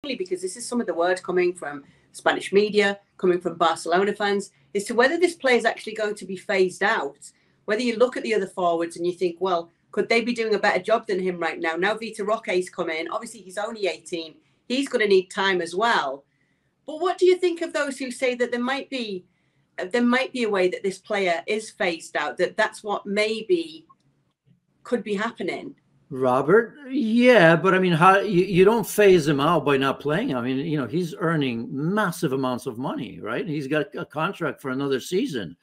particularly because this is some of the words coming from Spanish media, coming from Barcelona fans, as to whether this player is actually going to be phased out. Whether you look at the other forwards and you think, well, could they be doing a better job than him right now? Now Vitor Roque's come in. Obviously, he's only 18. He's going to need time as well. But what do you think of those who say that there might be a way that this player is phased out, that's what maybe could be happening? Robert, yeah, but I mean, how you don't phase him out by not playing. I mean, you know, he's earning massive amounts of money, right? He's got a contract for another season.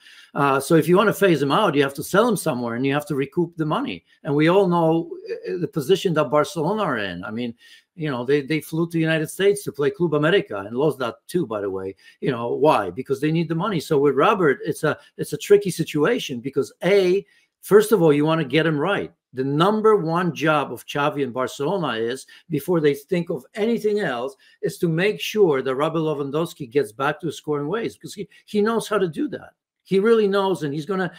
So if you want to phase him out, you have to sell him somewhere and you have to recoup the money. And we all know the position that Barcelona are in. I mean, you know, they flew to the United States to play Club America and lost that too, by the way. You know, why? Because they need the money. So with Robert, it's a tricky situation because first of all, you want to get him right. The number one job of Xavi in Barcelona is, before they think of anything else, is to make sure that Robert Lewandowski gets back to scoring ways, because he knows how to do that. He really knows, and he's gonna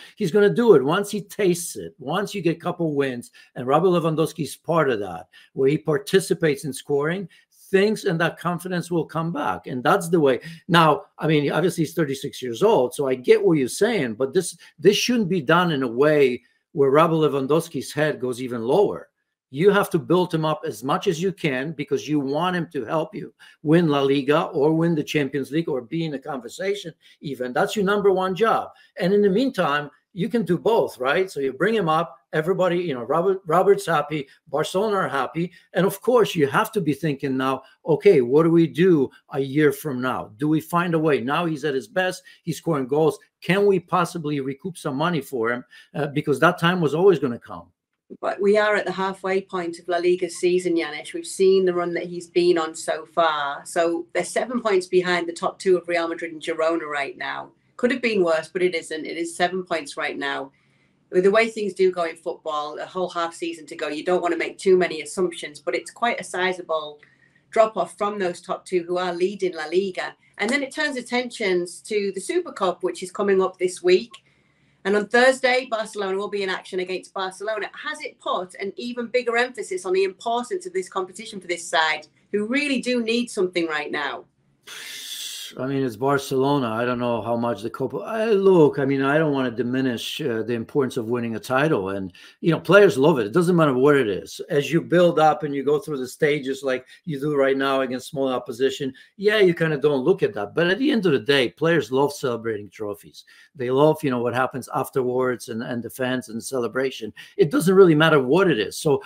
do it once he tastes it. Once you get a couple wins, and Robert Lewandowski is part of that, where he participates in scoring, things and that confidence will come back. And that's the way. Now, I mean, obviously he's 36 years old, so I get what you're saying, but this shouldn't be done in a way where Robert Lewandowski's head goes even lower. You have to build him up as much as you can because you want him to help you win La Liga or win the Champions League or be in a conversation even. That's your number one job. And in the meantime, you can do both, right? So you bring him up, everybody, you know, Robert's happy, Barcelona are happy. And of course, you have to be thinking now, okay, what do we do a year from now? Do we find a way? Now he's at his best, he's scoring goals. Can we possibly recoup some money for him? Because that time was always going to come. But we are at the halfway point of La Liga's season, Yanis. We've seen the run that he's been on so far. So they're 7 points behind the top two of Real Madrid and Girona right now. Could have been worse, but it isn't. It is 7 points right now. With the way things do go in football, a whole half season to go, you don't want to make too many assumptions, but it's quite a sizable drop-off from those top two who are leading La Liga. And then it turns attentions to the Super Cup, which is coming up this week. And on Thursday, Barcelona will be in action against Barcelona. Has it put an even bigger emphasis on the importance of this competition for this side, who really do need something right now? I mean, it's Barcelona. I don't know how much the Copa. Look, I mean, I don't want to diminish the importance of winning a title. And, you know, players love it. It doesn't matter what it is. As you build up and you go through the stages like you do right now against small opposition, yeah, you kind of don't look at that. But at the end of the day, players love celebrating trophies. They love, you know, what happens afterwards and the fans and the celebration. It doesn't really matter what it is. So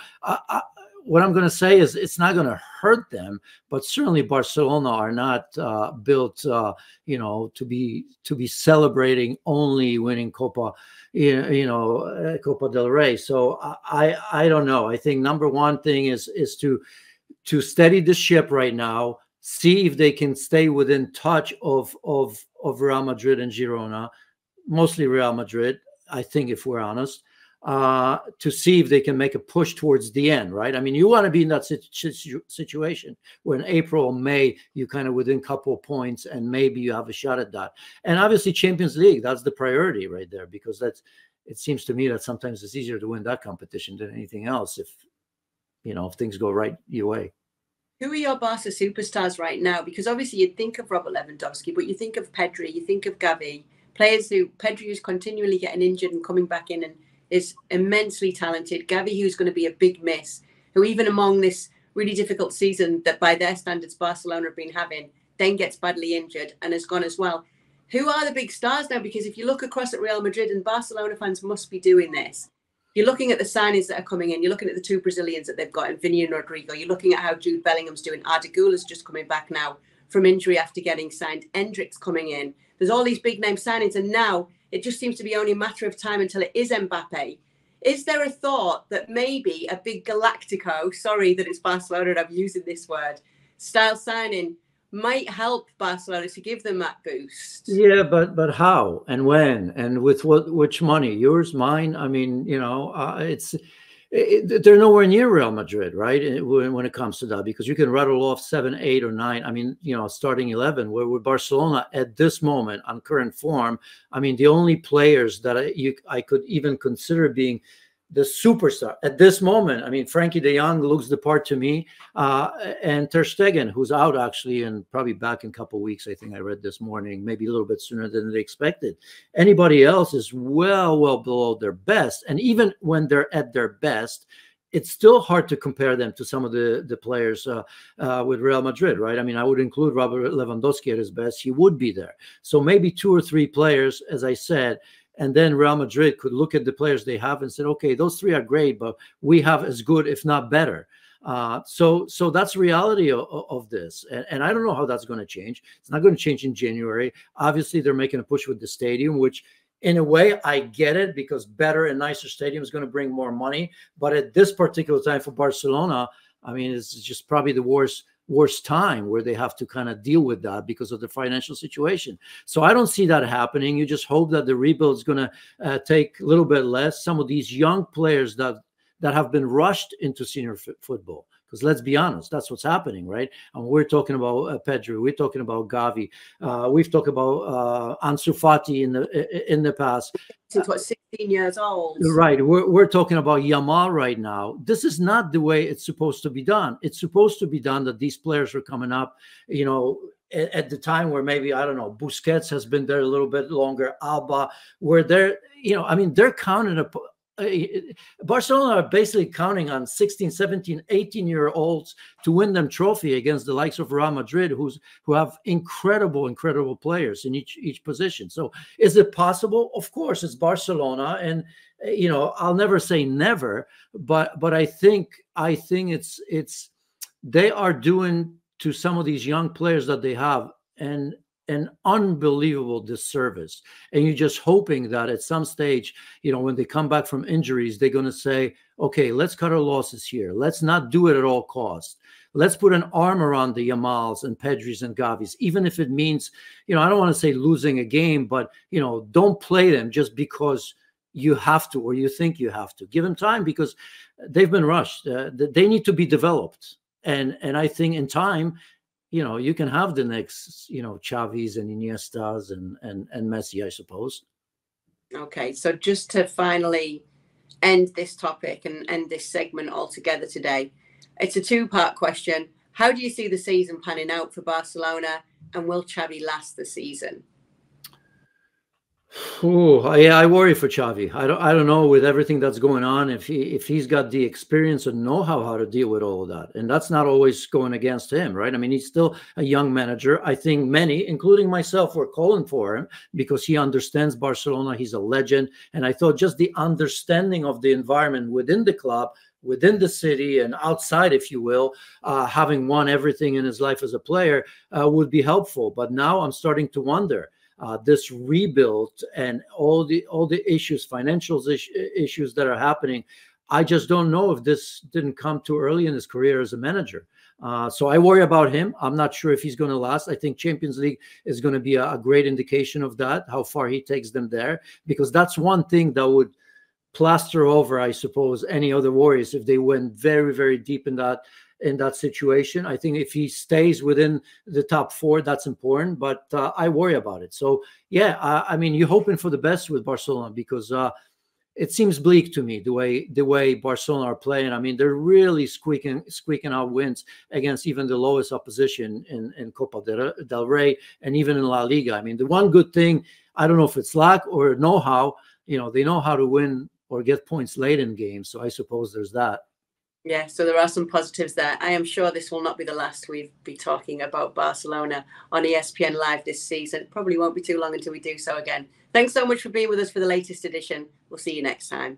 what I'm going to say is it's not going to hurt them, but certainly Barcelona are not built, you know, to be celebrating only winning Copa, Copa del Rey. So I don't know. I think number one thing is to steady the ship right now, see if they can stay within touch of Real Madrid and Girona, mostly Real Madrid. I think, if we're honest. To see if they can make a push towards the end, right? I mean, you want to be in that situation where in April, May, you kind of within a couple of points and maybe you have a shot at that. And obviously Champions League, that's the priority right there, because it seems to me that sometimes it's easier to win that competition than anything else if things go right your way. Who are your Barca superstars right now? Because obviously you think of Robert Lewandowski, but you think of Pedri, you think of Xavi, Pedri is continually getting injured and coming back in and is immensely talented. Xavi, who's going to be a big miss, who even among this really difficult season that by their standards Barcelona have been having, then gets badly injured and has gone as well. Who are the big stars now? Because if you look across at Real Madrid, and Barcelona fans must be doing this, you're looking at the signings that are coming in. You're looking at the two Brazilians that they've got in Vini and Rodrigo. You're looking at how Jude Bellingham's doing. Arda Güler's just coming back now from injury after getting signed. Endrick's coming in. There's all these big name signings, and now it just seems to be only a matter of time until it is Mbappe. Is there a thought that maybe a big Galactico, sorry that it's Barcelona and I'm using this word, style signing might help Barcelona to give them that boost? Yeah, but how and when and with which money? Yours, mine? I mean, they're nowhere near Real Madrid, right? When it comes to that, because you can rattle off 7, 8, or 9. I mean, starting 11. Where with Barcelona at this moment on current form, I mean, the only players that I could even consider being superstar at this moment. I mean, Frankie de Jong looks the part to me, and Ter Stegen, who's out actually and probably back in a couple of weeks. I think I read this morning, maybe a little bit sooner than they expected. Anybody else is well below their best, and even when they're at their best, it's still hard to compare them to some of the players with Real Madrid, right? I mean, I would include Robert Lewandowski at his best. He would be there. So maybe 2 or 3 players, as I said, and then Real Madrid could look at the players they have and say, okay, those 3 are great, but we have as good, if not better. So that's the reality of this. And I don't know how that's going to change. It's not going to change in January. Obviously, they're making a push with the stadium, which in a way, I get it, because better and nicer stadium is going to bring more money. But at this particular time for Barcelona, I mean, it's just probably the worst time where they have to kind of deal with that because of the financial situation. So I don't see that happening. You just hope that the rebuild is going to take a little bit less. Some of these young players that have been rushed into senior football, because let's be honest, that's what's happening, right? And we're talking about Pedri, we're talking about Xavi, we've talked about Ansu Fati in the past. Since what, 16 years old? Right. We're talking about Yamal right now. This is not the way it's supposed to be done. It's supposed to be done that these players are coming up, you know, at the time where maybe, I don't know, Busquets has been there a little bit longer, Alba, where they're, you know, I mean, they're counting up. Barcelona are basically counting on 16, 17, 18-year-olds to win them trophy against the likes of Real Madrid, who have incredible players in each position. So is it possible? Of course, it's Barcelona, and you know, I'll never say never, but I think it's they are doing to some of these young players that they have an unbelievable disservice. And you're just hoping that at some stage, you know, when they come back from injuries, they're going to say, okay, let's cut our losses here. Let's not do it at all costs. Let's put an arm around the Yamals and Pedris and Gavis, even if it means, you know, I don't want to say losing a game, but, you know, don't play them just because you have to, or you think you have to. Give them time, because they've been rushed. They need to be developed. And I think in time, you know, you can have the next, you know, Xavis and Iniestas and Messi, I suppose. Okay, so just to finally end this topic and end this segment altogether today, it's a 2-part question. How do you see the season panning out for Barcelona, and will Xavi last the season? Oh, yeah, I worry for Xavi. I don't know, with everything that's going on, if he's got the experience and know-how how to deal with all of that. And that's not always going against him, right? I mean, he's still a young manager. I think many, including myself, were calling for him because he understands Barcelona. He's a legend. And I thought just the understanding of the environment within the club, within the city and outside, if you will, having won everything in his life as a player, would be helpful. But now I'm starting to wonder. This rebuild and all the issues, financial issues that are happening, I just don't know if this didn't come too early in his career as a manager. So I worry about him. I'm not sure if he's going to last. I think Champions League is going to be a great indication of that, how far he takes them there, because that's one thing that would plaster over, I suppose, any other worries if they went very deep in that situation. I think if he stays within the top 4, that's important, but I worry about it. So yeah, I mean, you're hoping for the best with Barcelona, because it seems bleak to me the way Barcelona are playing. I mean, they're really squeaking out wins against even the lowest opposition in Copa del Rey and even in La Liga. I mean, the one good thing, I don't know if it's luck or know-how, you know, they know how to win or get points late in games. So I suppose there's that. Yeah, so there are some positives there. I am sure this will not be the last we'll be talking about Barcelona on ESPN Live this season. It probably won't be too long until we do so again. Thanks so much for being with us for the latest edition. We'll see you next time.